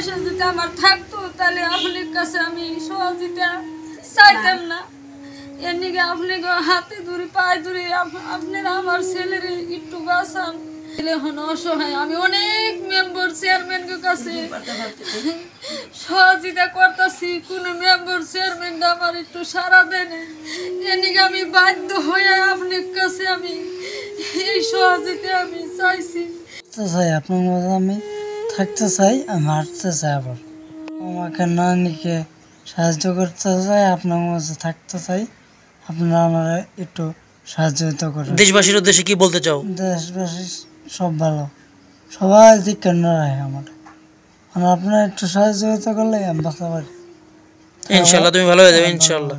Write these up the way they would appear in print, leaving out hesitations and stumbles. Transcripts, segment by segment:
পয়সা যদি আমার থাকতো তাহলে আপনার কাছে আমি সহযোগিতা চাইতাম না। এদিকে আপনি হাতে ধরে পায়ে ধরে আপনারা আমার ছেলের একটু বাঁচান। এখন অসহায়, আমি অনেক মেম্বার চেয়ারম্যানের কাছে সহযোগিতা করতেছি, কোনো মেম্বার চেয়ারম্যান আমার একটু সাড়া দেন। এদিকে আমি বাধ্য হয়ে আপনার কাছে আমি এই সহযোগিতা আমি চাইছি। চাই আপনার মধ্যে আমি থাকতে চাই, আমি হাঁটতে চাই, আবার আমাকে নানিকে সাহায্য করতে চাই, আপনার মাঝে থাকতে চাই। আপনারা আমার একটু সাহায্য করেন। দেশবাসীর উদ্দেশ্যে কি বলতে চাও? দেশবাসী সব ভালো, সবাই দিক রাখে আমার, আপনারা একটু সাহায্য করলে আমি বাঁচতে পারি। ইনশাল্লাহ তুমি ভালো হয়ে যাবে ইনশাল্লাহ।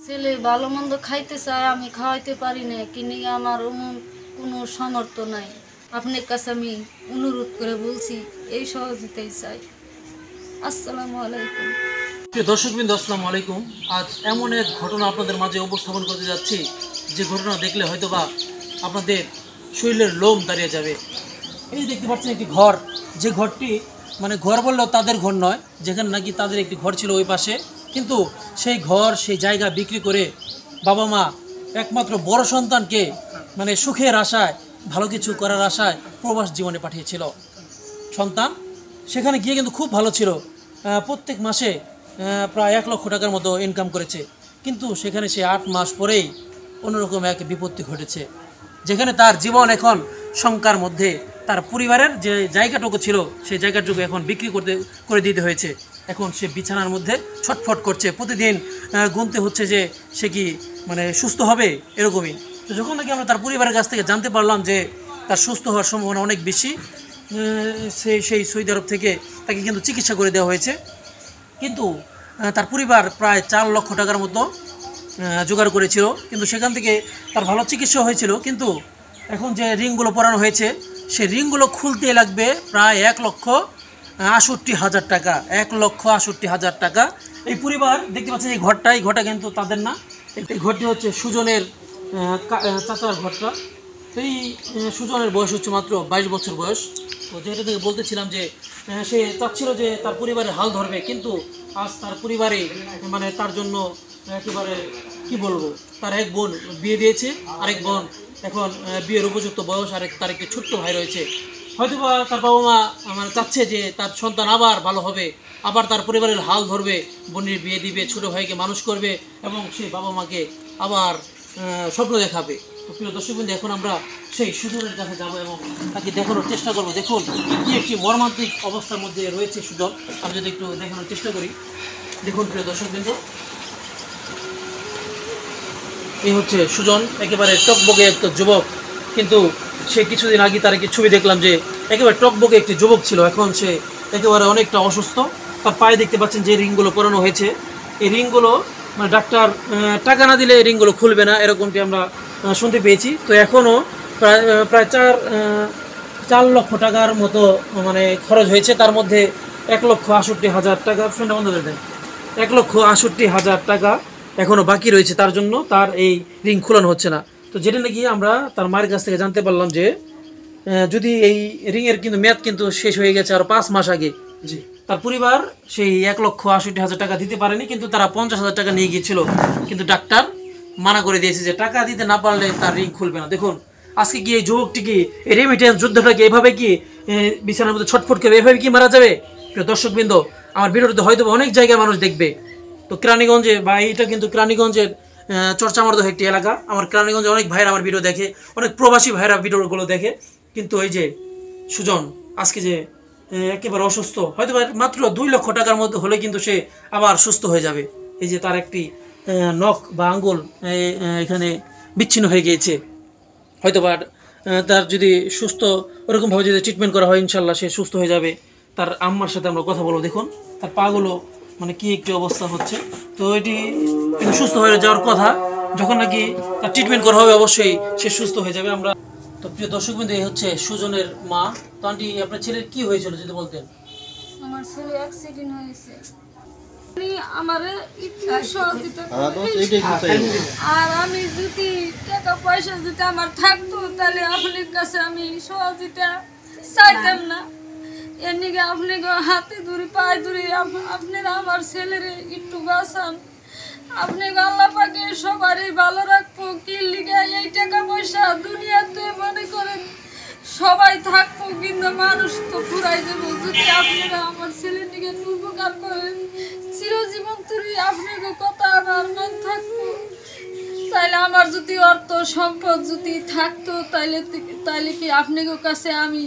ছেলে ভালো মন্দ খাইতে চায়, আমি খাওয়াইতে পারি না, কিন্তু আমার কোনো সামর্থ্য নাই। আপনার কাছে আমি অনুরোধ করে বলছি এই সহযোগিতাই চাই। আসসালামু আলাইকুম। প্রিয় দর্শকবৃন্দ, আসসালামু আলাইকুম। আজ এমন এক ঘটনা আপনাদের মাঝে উপস্থাপন করতে যাচ্ছি যে ঘটনা দেখলে হয়তোবা আপনাদের শরীরের লোম দাঁড়িয়ে যাবে। এই দেখতে পাচ্ছেন একটি ঘর, যে ঘরটি মানে ঘর বললেও তাদের ঘর নয়, যেখানে নাকি তাদের একটি ঘর ছিল ওই পাশে, কিন্তু সেই ঘর সেই জায়গা বিক্রি করে বাবা মা একমাত্র বড় সন্তানকে মানে সুখের আশায় ভালো কিছু করার আশায় প্রবাস জীবনে পাঠিয়েছিল। সন্তান সেখানে গিয়ে কিন্তু খুব ভালো ছিল, প্রত্যেক মাসে প্রায় 1 লক্ষ টাকার মতো ইনকাম করেছে। কিন্তু সেখানে সে 8 মাস পরেই অন্যরকম এক বিপত্তি ঘটেছে, যেখানে তার জীবন এখন শঙ্কার মধ্যে। তার পরিবারের যে জায়গাটুকু ছিল সেই জায়গাটুকু এখন বিক্রি করে দিতে হয়েছে। এখন সে বিছানার মধ্যে ছটফট করছে, প্রতিদিন গুনতে হচ্ছে যে সে কি মানে সুস্থ হবে এরকমই। তো যখন নাকি আমরা তার পরিবারের কাছ থেকে জানতে পারলাম যে তার সুস্থ হওয়ার সম্ভাবনা অনেক বেশি, সেই সৌদি আরব থেকে তাকে কিন্তু চিকিৎসা করে দেওয়া হয়েছে। কিন্তু তার পরিবার প্রায় 4 লক্ষ টাকার মতো জোগাড় করেছিল, কিন্তু সেখান থেকে তার ভালো চিকিৎসা হয়েছিল। কিন্তু এখন যে রিংগুলো পরানো হয়েছে সেই রিংগুলো খুলতে লাগবে প্রায় 1,68,000 টাকা। 1,68,000 টাকা। এই পরিবার দেখতে পাচ্ছেন এই ঘরটা কিন্তু তাদের না, এই ঘরটি হচ্ছে সুজনের চাচার ঘরটা। তো এই সুজনের বয়স হচ্ছে মাত্র 22 বছর বয়স। তো যেটা থেকে বলতেছিলাম যে সে চাচ্ছিল যে তার পরিবারের হাল ধরবে, কিন্তু আজ তার পরিবারে মানে তার জন্য একেবারে কি বলবো, তার এক বোন বিয়ে দিয়েছে, আরেক বোন এখন বিয়ের উপযুক্ত বয়স, তার একটি ছোট্ট ভাই রয়েছে। হয়তোবা তার বাবা মা মানে চাচ্ছে যে তার সন্তান আবার ভালো হবে, আবার তার পরিবারের হাল ধরবে, বোনের বিয়ে দিবে, ছোটো ভাইকে মানুষ করবে এবং সেই বাবা মাকে আবার স্বপ্ন দেখাবে। তো প্রিয় দর্শকবৃন্দ, এখন আমরা সেই সুজনের কাছে যাবো এবং তাকে দেখানোর চেষ্টা করবো। দেখুন কি একটি মর্মান্তিক অবস্থার মধ্যে রয়েছে সুজন। আমি যদি একটু দেখানোর চেষ্টা করি, দেখুন প্রিয় দর্শকবৃন্দ, এই হচ্ছে সুজন, একেবারে টকবকে একটা যুবক। কিন্তু সে কিছুদিন আগে তার একটি ছবি দেখলাম যে একেবারে টকবকে একটি যুবক ছিল, এখন সে একেবারে অনেকটা অসুস্থ। তার পায়ে দেখতে পাচ্ছেন যে রিংগুলো পরানো হয়েছে, এই রিংগুলো মানে ডাক্তার টাকা না দিলে এই রিংগুলো খুলবে না, এরকমটি আমরা শুনতে পেয়েছি। তো এখনও প্রায় 4 লক্ষ টাকার মতো মানে খরচ হয়েছে, তার মধ্যে 1,68,000 টাকা ফ্রেন্ড বন্ধ করে দেন, 1,68,000 টাকা এখনও বাকি রয়েছে তার জন্য, তার এই রিং খোলানো হচ্ছে না। তো যেটা নাকি আমরা তার মায়ের কাছ থেকে জানতে পারলাম যে যদি এই রিংয়ের কিন্তু মেয়াদ কিন্তু শেষ হয়ে গেছে আর 5 মাস আগে। জি, তার পরিবার সেই 1,68,000 টাকা দিতে পারেনি, কিন্তু তারা 50,000 টাকা নিয়ে গিয়েছিল, কিন্তু ডাক্তার মানা করে দিয়েছে যে টাকা দিতে না পারলে তার রিং খুলবে না। দেখুন আজকে কি এই যুবকটি কি এই রেমিটেন্স যুদ্ধটাকে এভাবে কি বিছানার মধ্যে ছটফট করে এভাবে কি মারা যাবে? প্রিয় দর্শকবৃন্দ, আমার ভিডিওতে হয়তো অনেক জায়গায় মানুষ দেখবে। তো কেরানীগঞ্জে বা এইটা কিন্তু কেরানীগঞ্জের চর্চামর্দ একটি এলাকা। আমার কেরানীগঞ্জে অনেক ভাইরা আমার ভিডিও দেখে, অনেক প্রবাসী ভাইরা ভিডিওগুলো দেখে। কিন্তু এই যে সুজন আজকে যে একেবারে অসুস্থ, হয়তো মাত্র 2 লক্ষ টাকার মধ্যে হলে কিন্তু সে আবার সুস্থ হয়ে যাবে। এই যে তার একটি নখ বা আঙ্গুল এখানে বিচ্ছিন্ন হয়ে গিয়েছে, হয়তো বা তার যদি সুস্থ ওরকমভাবে যদি ট্রিটমেন্ট করা হয় ইনশাল্লাহ সে সুস্থ হয়ে যাবে। তার আম্মার সাথে আমরা কথা বলবো। দেখুন তার পাগুলো মানে কি একটি অবস্থা হচ্ছে। তো এটি কিন্তু সুস্থ হয়ে যাওয়ার কথা, যখন নাকি তার ট্রিটমেন্ট করা হবে অবশ্যই সে সুস্থ হয়ে যাবে। আমরা তো প্রিয় দর্শকবৃন্দ, এই হচ্ছে সুজনের মা। তো আন্টি, আপনার ছেলের কি হয়েছিল যদি বলতেন? আমার ছেলে অ্যাক্সিডেন্ট হয়েছে, আমার আর আমি যদি টাকা পয়সা যদি আমার থাকতো তাহলে আপনার কাছে আমি সহযোগিতা চাইতাম না। এদিকে আপনি হাতে ধরে পায়ে ধরে আপনারা আমার ছেলেরে একটু বাঁচান। আপনি আল্লাহ পাকে সবারই ভালো রাখবো। কি লিগে এই টাকা পয়সা দুনিয়াতে মনে করেন সবাই থাকবো, কিন্তু মানুষ তো ফুরাই দেবো। যদি আপনারা আমার ছেলের দিকে উপকার করেন, চিরজীবন তুই আপনার কথা আমার মন থাকবো। তাইলে আমার যদি অর্থ সম্পদ যদি থাকতো তাইলে কি আপনার কাছে আমি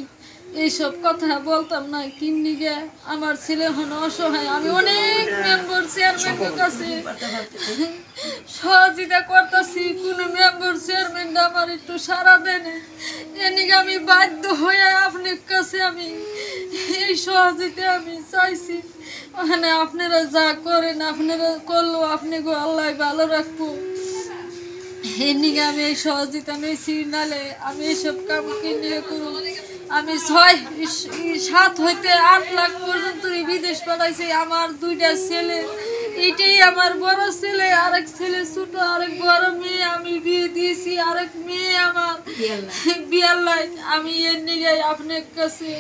এইসব কথা বলতাম না। কিন্নি গে আমার ছেলে হন অসহায়। আমি অনেক মেম্বার চেয়ারম্যানের কাছে সহযোগিতা করতেছি, কোনো মেম্বার চেয়ারম্যান আমার একটু সাড়া দেন। এদিকে আমি বাধ্য হয়ে আপনার কাছে আমি এই সহযোগিতা আমি চাইছি। ওখানে আপনারা যা করেন আপনারা করলো আপনি আল্লাহ ভালো রাখবো। এদিকে আমি এই সহযোগিতা নিয়েছি, নালে আমি এইসব কাম কিনে করব। আমি 6-7 হইতে 8 লাখ পর্যন্ত বিদেশ পাঠাইছি। আমার 2টা ছেলে, এটাই আমার বড় ছেলে, আরেক ছেলে ছোট, আরেক বড় মেয়ে আমি বিয়ে দিয়েছি, আরেক মেয়ে আমার বিয়ার লাইন। আমি এর নিয়ে আপনার কাছে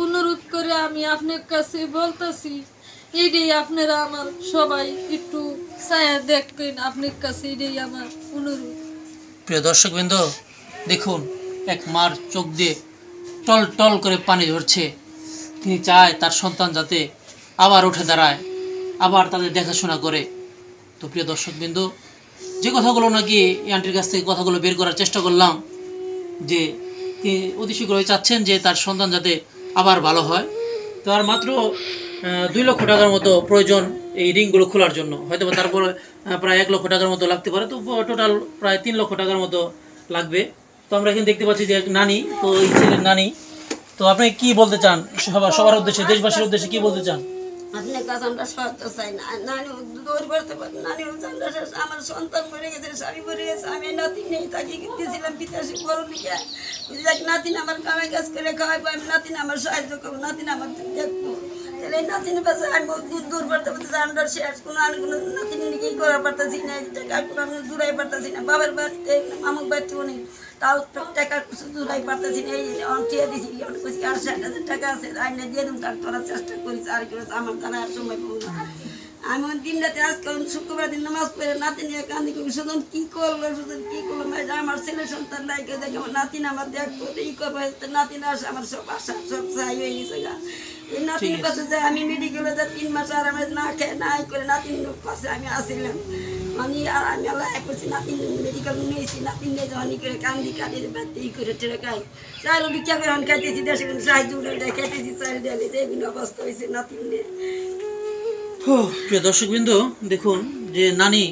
অনুরোধ করে আমি আপনার কাছে বলতেছি, এটাই আপনারা আমার সবাই একটু ছায়া দেখবেন। আপনার কাছে এটাই আমার অনুরোধ। প্রিয় দর্শকবৃন্দ, দেখুন এক মার চোখ দিয়ে টল টল করে পানি ঝরছে। তিনি চায় তার সন্তান যাতে আবার উঠে দাঁড়ায়, আবার তাদের দেখাশোনা করে। তো প্রিয় দর্শকবৃন্দ, যে কথাগুলো নাকি এই আন্টির কাছ থেকে কথাগুলো বের করার চেষ্টা করলাম, যে তিনি অতি শীঘ্রই চাচ্ছেন যে তার সন্তান যাতে আবার ভালো হয়। তো আর মাত্র 2 লক্ষ টাকার মতো প্রয়োজন এই রিংগুলো খোলার জন্য। হয়তো তারপর প্রায় 1 লক্ষ টাকার মতো লাগতে পারে। তো টোটাল প্রায় 3 লক্ষ টাকার মতো লাগবে। তো আমরা এখানে দেখতে পাচ্ছি যে এক নানি, তো এই ছেলের নানি। তো আপনি কি বলতে চান সবার উদ্দেশ্যে, দেশবাসীর উদ্দেশ্যে কি বলতে চান? আপনার কাছে আমরা সহায়তা চাই না। নানি দৌড় করতে পারি, নানি আমার সন্তান মরে গেছে, স্বামী মরে গেছে, আমি নাতি নেই, তাকে দিয়েছিলাম বিদেশে বড় লিখে। নাতিন আমার কামাই কাজ করে খাওয়াবো, আমি নাতিন আমার সাহায্য করবো, নাতিন আমার দেখবো। তাহলে এই নাতিনের পাশে আমি দূর করতে পারতেছি, আমরা শেষ কোনো আমি কোনো নাতিন নিকেই করা পারতেছি না, টাকা কোনো আমি দূরাই পারতেছি না। বাবার বাড়িতে মামুক বাড়িতেও নেই, তাও টাকা দূরাই পারতেছি না। এই অন্টিয়ে দিছি, বলছি আর 60,000 টাকা আছে, আইনে দিয়ে দিন, তার তোরা চেষ্টা করিস আর কি আমার দ্বারা আর সময় পাবো না। আমি দিন রাতে আজকে শুক্রবার দিন নামাজ পড়ে নাতি নিয়ে কান্দি করি, সুতরাং কী করলো, সুতরাং কী করলো, আমার ছেলে সন্তান লাইকে দেখে আমার নাতিন আমার দেখবো, এই করবো, নাতিন আসে আমার সব আশা সব চাই হয়ে গেছে গা। এই নাতিনের কাছে যাই আমি মেডিকেলে যাই 3 মাস আর আমি না খেয়ে নাই করে নাতিন কাছে আমি আসিলাম। আমি আর আমি আল্লাহ করছি, নাতিন মেডিকেল নিয়েছি, নাতিন নিয়ে যখন করে কান্দি কাঁদি বাড়তে ই করে টেরে খাই, চাইলো ভিক্ষা করে এখন খাইতেছি, দেশে সাহায্য খাইতেছি, চাইল দিয়ে এইগুলো অবস্থা হয়েছে নাতিন নিয়ে। প্রিয় দর্শকবৃন্দ, দেখুন যে নানি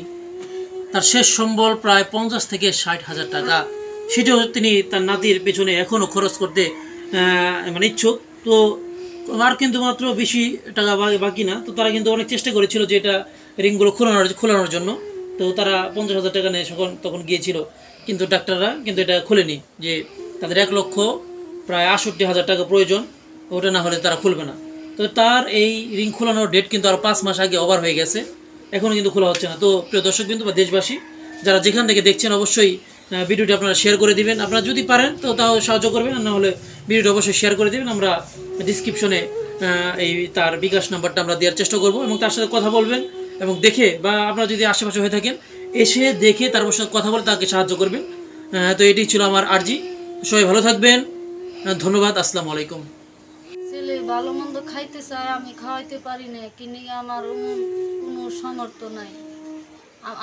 তার শেষ সম্বল প্রায় 50 থেকে 60,000 টাকা, সেটাও তিনি তার নাতির পেছনে এখনও খরচ করতে মানে ইচ্ছুক। তো আর কিন্তু মাত্র বেশি টাকা বাকি না। তো তারা কিন্তু অনেক চেষ্টা করেছিল যে এটা রিংগুলো খোলানোর জন্য। তো তারা 50,000 টাকা নিয়ে তখন গিয়েছিল, কিন্তু ডাক্তাররা কিন্তু এটা খোলেনি, যে তাদের 1 লক্ষ প্রায় 68,000 টাকা প্রয়োজন, ওটা না হলে তারা খুলবে না। তো তার এই রিং খোলানোর ডেট কিন্তু আরও 5 মাস আগে ওভার হয়ে গেছে, এখনও কিন্তু খোলা হচ্ছে না। তো প্রিয় দর্শকবৃন্দ বা দেশবাসী যারা যেখান থেকে দেখছেন, অবশ্যই ভিডিওটি আপনারা শেয়ার করে দিবেন। আপনারা যদি পারেন তো তাও সাহায্য করবেন, আর না হলে ভিডিওটি অবশ্যই শেয়ার করে দেবেন। আমরা ডিসক্রিপশনে এই তার বিকাশ নাম্বারটা আমরা দেওয়ার চেষ্টা করব, এবং তার সাথে কথা বলবেন, এবং দেখে বা আপনারা যদি আশেপাশে হয়ে থাকেন এসে দেখে তারপর সাথে কথা বলে তাকে সাহায্য করবেন। তো এটি ছিল আমার আর্জি। সবাই ভালো থাকবেন, ধন্যবাদ, আসসালামু আলাইকুম। ছেলে ভালো মন্দ খাইতে চায়, আমি খাওয়াইতে পারি না, কিনে আমার কোনো সামর্থ্য নাই।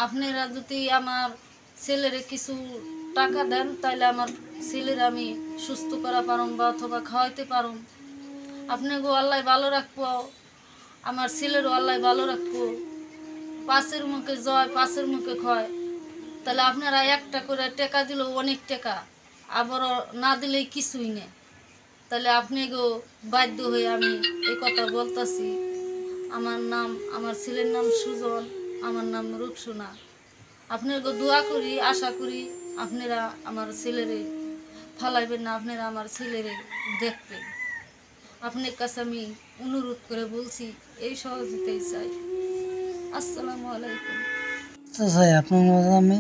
আপনারা যদি আমার ছেলেরে কিছু টাকা দেন, তাহলে আমার ছেলের আমি সুস্থ করা পারম বা অথবা খাওয়াইতে পারম। আপনাকে আল্লাহ ভালো রাখবো, আমার ছেলেরও আল্লাহ ভালো রাখবো। পাশের মুখে জয়, পাশের মুখে ক্ষয়। তাহলে আপনারা একটা করে টাকা দিলেও অনেক টাকা, আবারও না দিলেই কিছুই নেই। তাহলে আপনাকেও বাধ্য হয়ে আমি এই কথা বলতেছি। আমার ছেলের নাম সুজন, আমার নাম রূপসোনা। আপনাকে দোয়া করি, আশা করি আপনারা আমার ছেলেরে ফালাইবেন না, আপনারা আমার ছেলেরে দেখবেন। আপনার কাছে আমি অনুরোধ করে বলছি, এই সহযোগিতাই চাই। আসসালামু আলাইকুম। চাই আপনার মতো আমি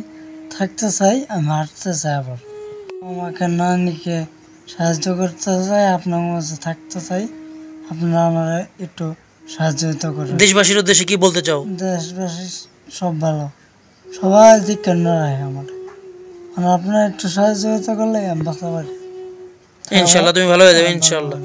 থাকতে চাই, আমি হাঁটতে চাই। আবার আমাকে নানিকে সাহায্য করতে চাই, আপনার মাঝে থাকতে চাই। আপনারা আমার একটু সাহায্য করেন। দেশবাসীর উদ্দেশ্যে কি বলতে চাও? দেশবাসী সব ভালো, সবাই দিক কেন রাখে আমার, আপনারা একটু সাহায্য করলে আমি বাঁচতে পারি। ইনশাল্লাহ তুমি ভালো হয়ে যাবে ইনশাল্লাহ।